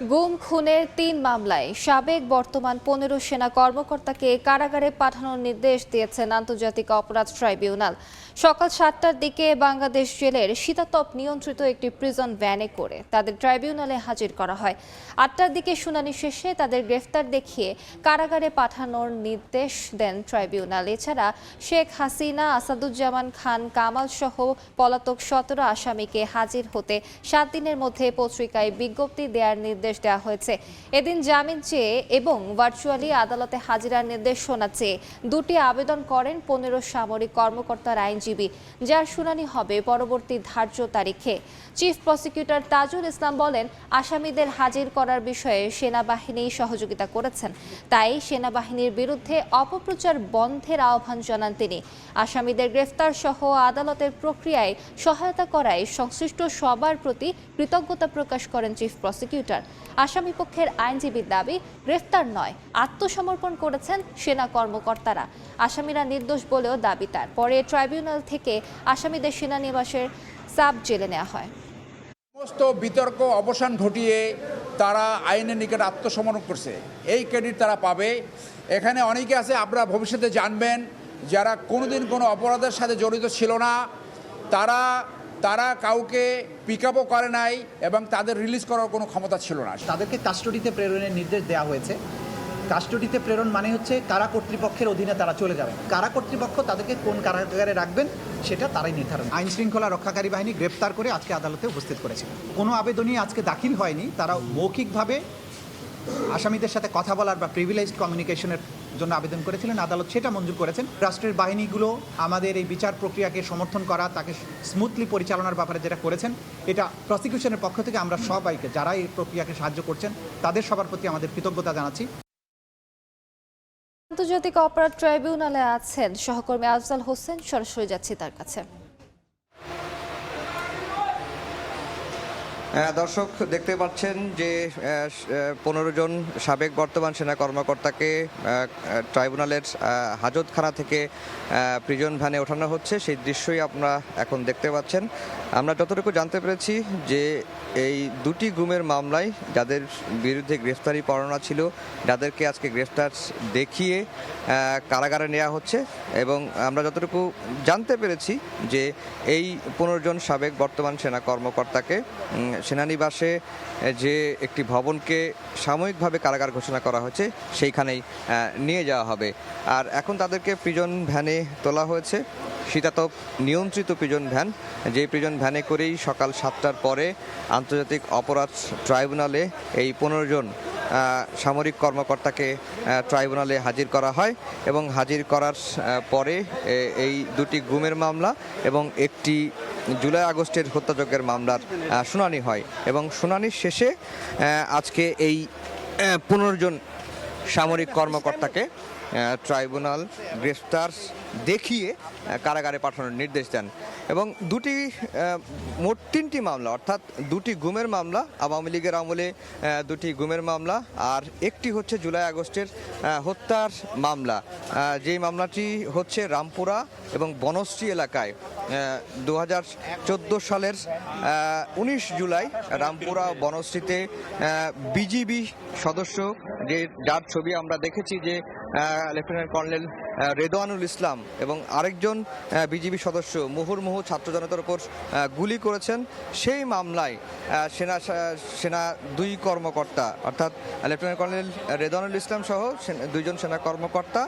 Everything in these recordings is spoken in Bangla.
গুম খুনের ৩ মামলায় সাবেক বর্তমান ১৫ সেনা কর্মকর্তাকে কারাগারে পাঠানোর নির্দেশ দিয়েছেন আন্তর্জাতিক অপরাধ ট্রাইব্যুনাল। সকাল ৭টার দিকে বাংলাদেশ জেলের শীতাতপ নিয়ন্ত্রিত একটি প্রিজন ভ্যানে করে তাদের ট্রাইব্যুনালে হাজির করা হয়। ৮টার দিকে শুনানি শেষে তাদের গ্রেফতার দেখিয়ে কারাগারে পাঠানোর নির্দেশ দেন ট্রাইব্যুনাল। এছাড়া শেখ হাসিনা, আসাদুজ্জামান খান কামাল সহ পলাতক ১৭ আসামিকে হাজির হতে ৭ দিনের মধ্যে পত্রিকায় বিজ্ঞপ্তি দেওয়ার নির্দেশ দেওয়া হয়েছে। এদিন জামিন চেয়ে এবং ভার্চুয়ালি আদালতে হাজিরার নির্দেশনা চেয়ে দুটি আবেদন করেন ১৫ সামরিক কর্মকর্তার আইনজীবী, যার শুনানি হবে পরবর্তী ধার্য তারিখে। চিফ প্রসিকিউটর তাজুল ইসলাম বলেন, আসামিদের হাজির করার বিষয়ে সেনাবাহিনী সহযোগিতা করেছেন, তাই সেনাবাহিনীর বিরুদ্ধে অপপ্রচার বন্ধের আহ্বান জানান তিনি। আসামিদের গ্রেফতার সহ আদালতের প্রক্রিয়ায় সহায়তা করায় সংশ্লিষ্ট সবার প্রতি কৃতজ্ঞতা প্রকাশ করেন চিফ প্রসিকিউটর। আসামি পক্ষের আইনজীবীর দাবি, গ্রেফতার নয়, আত্মসমর্পণ করেছেন সেনা কর্মকর্তারা। আসামিরা নির্দোষ বলেও দাবি তার। পরে ট্রাইব্যুনাল থেকে আসামিদের সেনানিবাসের সাব জেলে নেওয়া হয়। সমস্ত বিতর্ক অবসান ঘটিয়ে তারা আইনের নিকট আত্মসমর্পণ করছে, এই ক্রেডিট তারা পাবে। এখানে অনেকে আছে, আপনারা ভবিষ্যতে জানবেন, যারা কোনোদিন কোনো অপরাধের সাথে জড়িত ছিল না, তারা কাউকে পিক আপও করে নাই এবং তাদের রিলিজ করার কোনো ক্ষমতা ছিল না। তাদেরকে কাস্টডিতে প্রেরণের নির্দেশ দেওয়া হয়েছে। কাস্টডিতে প্রেরণ মানে হচ্ছে কারা কর্তৃপক্ষের অধীনে তারা চলে যাবে। কারা কর্তৃপক্ষ তাদেরকে কোন কারাগারে রাখবেন সেটা তারাই নির্ধারণ। আইন শৃঙ্খলা রক্ষাকারী বাহিনী গ্রেপ্তার করে আজকে আদালতে উপস্থিত করেছে। কোনো আবেদনই আজকে দাখিল হয়নি। তারা মৌখিকভাবে আসামিদের সাথে কথা বলার বা প্রিভিলেজড কমিউনিকেশনের জন্য আবেদন করেছিলেন, আদালত সেটা মঞ্জুর করেছেন। রাষ্ট্রের বাহিনীগুলো আমাদের এই বিচার প্রক্রিয়াকে সমর্থন করা, তাকে স্মুথলি পরিচালনার ব্যাপারে যেটা করেছেন, এটা প্রসিকিউশনের পক্ষ থেকে আমরা সবাইকে, যারা এই প্রক্রিয়াকে সাহায্য করছেন, তাদের সবার প্রতি আমাদের কৃতজ্ঞতা জানাচ্ছি। আন্তর্জাতিক অপরাধ ট্রাইব্যুনালে আছেন সহকর্মী আফজাল হোসেন, সরাসরি যাচ্ছি তার কাছে। দর্শক দেখতে পাচ্ছেন যে ১৫ জন সাবেক বর্তমান সেনা কর্মকর্তাকে ট্রাইব্যুনালের হাজতখানা থেকে প্রিজন ভ্যানে ওঠানো হচ্ছে, সেই দৃশ্যই আপনারা এখন দেখতে পাচ্ছেন। আমরা যতটুকু জানতে পেরেছি যে এই দুটি গুমের মামলায় যাদের বিরুদ্ধে গ্রেফতারি পরোয়ানা ছিল, যাদেরকে আজকে গ্রেফতার দেখিয়ে কারাগারে নেওয়া হচ্ছে, এবং আমরা যতটুকু জানতে পেরেছি যে এই ১৫ জন সাবেক বর্তমান সেনা কর্মকর্তাকে সেনানিবাসে যে একটি ভবনকে সাময়িকভাবে কারাগার ঘোষণা করা হয়েছে সেইখানেই নিয়ে যাওয়া হবে। আর এখন তাদেরকে প্রিজন ভ্যানে তোলা হয়েছে, শীতাতপ নিয়ন্ত্রিত প্রিজন ভ্যান, যে প্রিজন ভ্যানে করেই সকাল ৭টার পরে আন্তর্জাতিক অপরাধ ট্রাইব্যুনালে এই ১৫ জন সামরিক কর্মকর্তাকে ট্রাইব্যুনালে হাজির করা হয়, এবং হাজির করার পরে এই দুটি গুমের মামলা এবং একটি জুলাই আগস্টের হত্যাযজ্ঞের মামলার শুনানি হয়, এবং শুনানির শেষে আজকে এই ১৫ জন সামরিক কর্মকর্তাকে ট্রাইব্যুনাল গ্রেফতার দেখিয়ে কারাগারে পাঠানোর নির্দেশ দেন। এবং মোট ৩টি মামলা, অর্থাৎ দুটি গুমের মামলা, আওয়ামী লীগের আমলে দুটি গুমের মামলা, আর একটি হচ্ছে জুলাই আগস্টের হত্যার মামলা। যেই মামলাটি হচ্ছে রামপুরা এবং বনশ্রী এলাকায় ২০১৪ সালের ১৯ জুলাই রামপুরা বনশ্রীতে বিজিবি সদস্য, যার ছবি আমরা দেখেছি, যে লেফটেন্যান্ট কর্নেল রেদওয়ানুল ইসলাম এবং আরেকজন বিজিবি সদস্য মুহুর্মুহু ছাত্র জনতার উপর গুলি করেছেন, সেই মামলায় সেনা দুই কর্মকর্তা, অর্থাৎ লেফটেন্যান্ট কর্নেল রেদওয়ানুল ইসলাম সহ দুইজন সেনা কর্মকর্তা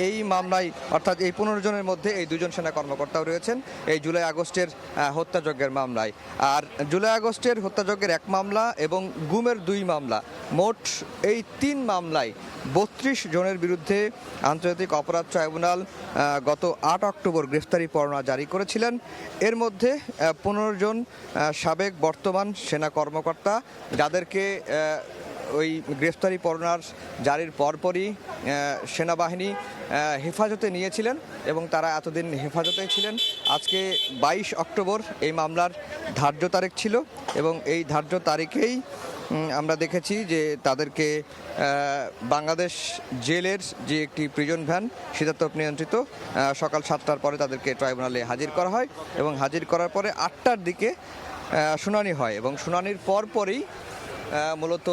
এই মামলায়, অর্থাৎ এই ১৫ জনের মধ্যে এই দুজন সেনা কর্মকর্তাও রয়েছেন এই জুলাই আগস্টের হত্যাযজ্ঞের মামলায়। আর জুলাই আগস্টের হত্যাযজ্ঞের এক মামলা এবং গুমের ২ মামলা, মোট এই ৩ মামলায় ৩২ জনের বিরুদ্ধে আন্তর্জাতিক অপরাধ ট্রাইব্যুনাল গত ৮ অক্টোবর গ্রেফতারি পরোয়ানা জারি করেছিলেন। এর মধ্যে ১৫ জন সাবেক বর্তমান সেনা কর্মকর্তা, যাদেরকে ওই গ্রেফতারি পরোয়ানার জারির পরপরই সেনাবাহিনী হেফাজতে নিয়েছিলেন, এবং তারা এতদিন হেফাজতে ছিলেন। আজকে ২২ অক্টোবর এই মামলার ধার্য তারিখ ছিল, এবং এই ধার্য তারিখেই আমরা দেখেছি যে তাদেরকে বাংলাদেশ জেলের যে একটি প্রিজন ভ্যান শীতাতপ নিয়ন্ত্রিত, সকাল ৭টার পরে তাদেরকে ট্রাইব্যুনালে হাজির করা হয়, এবং হাজির করার পরে ৮টার দিকে শুনানি হয়, এবং শুনানির পরপরই মূলত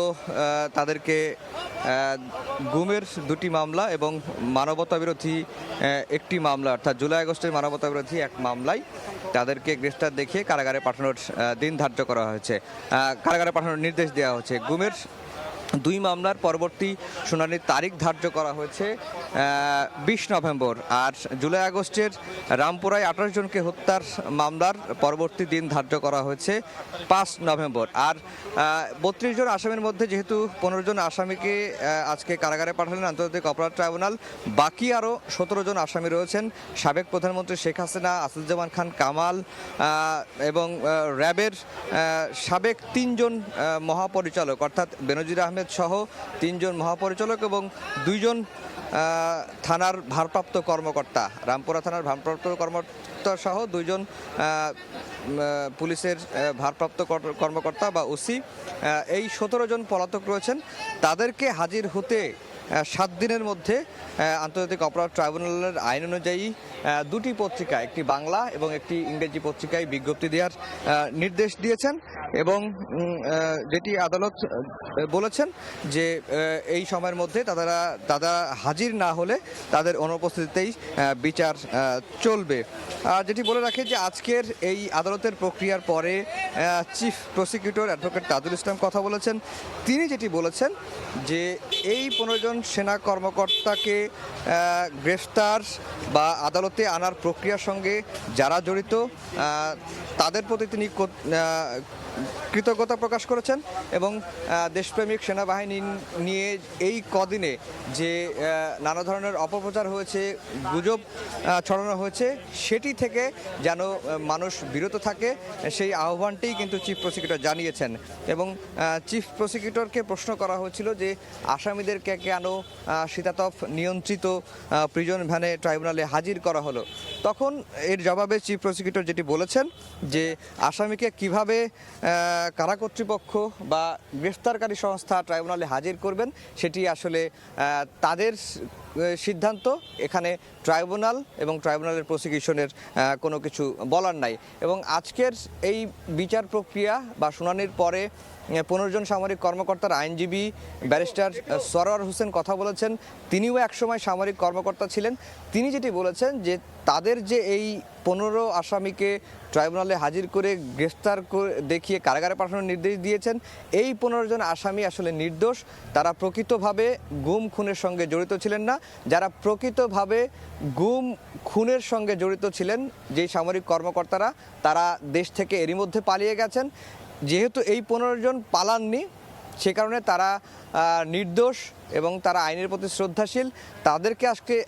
তাদেরকে গুমের 2টি মামলা এবং মানবতা বিরোধী একটি মামলা, অর্থাৎ জুলাই আগস্টের মানবতা বিরোধী এক মামলায় তাদেরকে গ্রেফতার দেখিয়ে কারাগারে পাঠানোর দিন ধার্য করা হয়েছে, কারাগারে পাঠানোর নির্দেশ দেওয়া হয়েছে। গুমের 2 মামলার পরবর্তী শুনানির তারিখ ধার্য করা হয়েছে 20 নভেম্বর, আর জুলাই আগস্টের রামপুরায় 28 জনকে হত্যার মামলার পরবর্তী দিন ধার্য করা হয়েছে 5 নভেম্বর। আর 32 জন আসামির মধ্যে যেহেতু 15 জন আসামিকে আজকে কারাগারে পাঠালেন আন্তর্জাতিক অপরাধ ট্রাইব্যুনাল, বাকি আরও 17 জন আসামি রয়েছেন। সাবেক প্রধানমন্ত্রী শেখ হাসিনা, আসাদুজ্জামান খান কামাল এবং র্যাবের সাবেক 3 জন মহাপরিচালক, অর্থাৎ বেনজির আহমেদ সহ 3 জন মহাপরিচালক এবং 2 জন থানার ভারপ্রাপ্ত কর্মকর্তা, রামপুরা থানার ভারপ্রাপ্ত কর্মকর্তা সহ 2 জন পুলিশের ভারপ্রাপ্ত কর্মকর্তা বা ওসি, এই 17 জন পলাতক রয়েছেন। তাদেরকে হাজির হতে 7 দিনের মধ্যে আন্তর্জাতিক অপরাধ ট্রাইব্যুনালের আইন অনুযায়ী 2টি পত্রিকা, একটি বাংলা এবং একটি ইংরেজি পত্রিকায় বিজ্ঞপ্তি দেওয়ার নির্দেশ দিয়েছেন এবং যেটি আদালত বলেছেন যে এই সময়ের মধ্যে তারা হাজির না হলে তাদের অনুপস্থিতিতেই বিচার চলবে। আর যেটি বলে রাখে যে আজকের এই আদালতের প্রক্রিয়ার পরে chief prosecutor advocate Tajul Islam কথা বলেছেন। তিনি যেটি বলেছেন যে এই 15 জন সেনা কর্মকর্তাকে গ্রেফতার বা আদালতে আনার প্রক্রিয়ার সঙ্গে যারা জড়িত তাদের প্রতি তিনি কৃতজ্ঞতা প্রকাশ করেছেন এবং দেশপ্রেমিক সেনাবাহিনী নিয়ে এই কদিনে যে নানা ধরনের অপপ্রচার হয়েছে, গুজব ছড়ানো হয়েছে, সেটি থেকে যেন মানুষ বিরত থাকে সেই আহ্বানটিই কিন্তু চিফ প্রসিকিউটর জানিয়েছেন। এবং চিফ প্রসিকিউটরকে প্রশ্ন করা হয়েছিল যে আসামিদেরকে কেন শীতাতপ নিয়ন্ত্রিত প্রিজন ভ্যানে ট্রাইব্যুনালে হাজির করা হলো, তখন এর জবাবে চিফ প্রসিকিউটর যেটি বলেছেন যে আসামিকে কিভাবে কারা কর্তৃপক্ষ বা গ্রেফতারকারী সংস্থা ট্রাইব্যুনালে হাজির করবেন সেটি আসলে তাদের সিদ্ধান্ত। এখানে ট্রাইব্যুনাল এবং ট্রাইব্যুনালের প্রসিকিউশনের কোনো কিছু বলার নাই। এবং আজকের এই বিচার প্রক্রিয়া বা শুনানির পরে 15 জন সামরিক কর্মকর্তার আইনজীবী ব্যারিস্টার সরওয়ার হোসেন কথা বলেছেন। তিনিও একসময় সামরিক কর্মকর্তা ছিলেন। তিনি যেটি বলেছেন যে তাদের যে এই 15 আসামিকে ট্রাইব্যুনালে হাজির করে গ্রেফতার দেখিয়ে কারাগারে পাঠানোর নির্দেশ দিয়েছেন, এই 15 জন আসামি আসলে নির্দোষ। তারা প্রকৃতভাবে গুম খুনের সঙ্গে জড়িত ছিলেন না। যারা প্রকৃতভাবে গুম খুনের সঙ্গে জড়িত ছিলেন যেই সামরিক কর্মকর্তারা, তারা দেশ থেকে এরই মধ্যে পালিয়ে গেছেন। যেহেতু এই 15 জন পালাননি, সে কারণে তারা নির্দোষ এবং তারা আইনের প্রতি শ্রদ্ধাশীল। তাদেরকে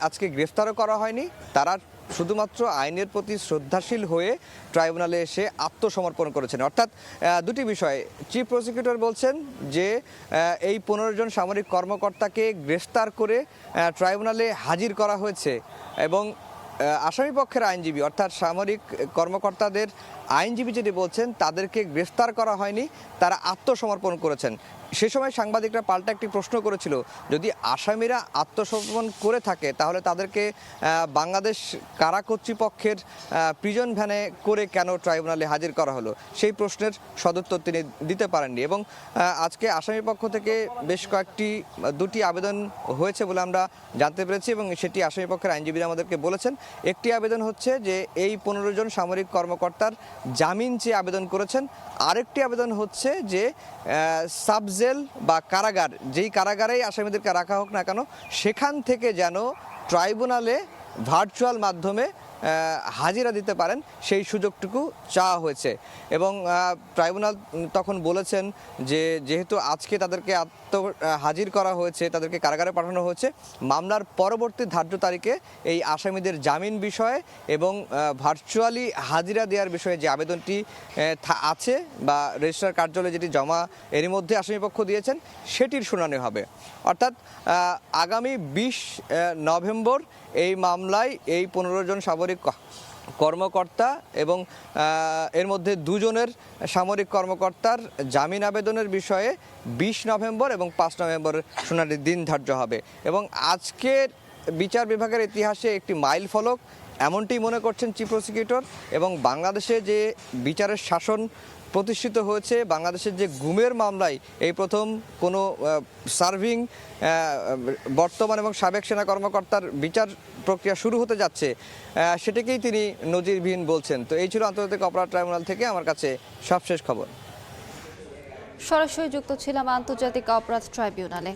আজকে গ্রেফতারও করা হয়নি। তারা শুধুমাত্র আইনের প্রতি শ্রদ্ধাশীল হয়ে ট্রাইব্যুনালে এসে আত্মসমর্পণ করেছেন। অর্থাৎ 2টি বিষয়। চিফ প্রসিকিউটর বলছেন যে এই 15 জন সামরিক কর্মকর্তাকে গ্রেফতার করে ট্রাইব্যুনালে হাজির করা হয়েছে এবং আসামি পক্ষের আইনজীবী অর্থাৎ সামরিক কর্মকর্তাদের আইনজীবী যেটি বলছেন তাদেরকে গ্রেফতার করা হয়নি, তারা আত্মসমর্পণ করেছেন। সে সময় সাংবাদিকরা পাল্টা একটি প্রশ্ন করেছিল, যদি আসামিরা আত্মসমর্পণ করে থাকে তাহলে তাদেরকে বাংলাদেশ কারা কর্তৃপক্ষের প্রিজন ভ্যানে করে কেন ট্রাইব্যুনালে হাজির করা হলো, সেই প্রশ্নের সদুত্তর তিনি দিতে পারেননি। এবং আজকে আসামি পক্ষ থেকে বেশ 2টি আবেদন হয়েছে বলে আমরা জানতে পেরেছি এবং সেটি আসামি পক্ষের আইনজীবীরা আমাদেরকে বলেছেন। একটি আবেদন হচ্ছে যে এই 15 জন সামরিক কর্মকর্তার জামিন চেয়ে আবেদন করেছেন। আরেকটি আবেদন হচ্ছে যে সাবজেল বা কারাগার, যেই কারাগারেই আসামিদেরকে রাখা হোক না কেন, সেখান থেকে যেন ট্রাইব্যুনালে ভার্চুয়াল মাধ্যমে হাজিরা দিতে পারেন সেই সুযোগটুকু চাওয়া হয়েছে। এবং ট্রাইব্যুনাল তখন বলেছেন যে যেহেতু আজকে তাদেরকে হাজির করা হয়েছে, তাদেরকে কারাগারে পাঠানো হয়েছে, মামলার পরবর্তী ধার্য তারিখে এই আসামিদের জামিন বিষয়ে এবং ভার্চুয়ালি হাজিরা দেওয়ার বিষয়ে যে আবেদনটি আছে বা রেজিস্ট্রার কার্যালয়ে যেটি জমা এরই মধ্যে আসামিপক্ষ দিয়েছেন সেটির শুনানি হবে। অর্থাৎ আগামী 20 নভেম্বর এই মামলায় এই 15 জন সামরিক কর্মকর্তা এবং এর মধ্যে 2 জনের সামরিক কর্মকর্তার জামিন আবেদনের বিষয়ে 20 নভেম্বর এবং 5 নভেম্বর শুনানির দিন ধার্য হবে। এবং আজকের বিচার বিভাগের ইতিহাসে একটি মাইল ফলক, এমনটি মনে করছেন চিফ প্রসিকিউটর। এবং বাংলাদেশে যে বিচারের শাসন প্রতিষ্ঠিত হয়েছে। বাংলাদেশের যে গুমের মামলায় এই প্রথম কোনো সার্ভিং বর্তমান এবং সাবেক সেনা কর্মকর্তার বিচার প্রক্রিয়া শুরু হতে যাচ্ছে, সেটাকেই তিনি নজিরবিহীন বলছেন। তো এই ছিল আন্তর্জাতিক অপরাধ ট্রাইব্যুনাল থেকে আমার কাছে সবশেষ খবর। সরাসরি যুক্ত ছিলাম আন্তর্জাতিক অপরাধ ট্রাইব্যুনালে।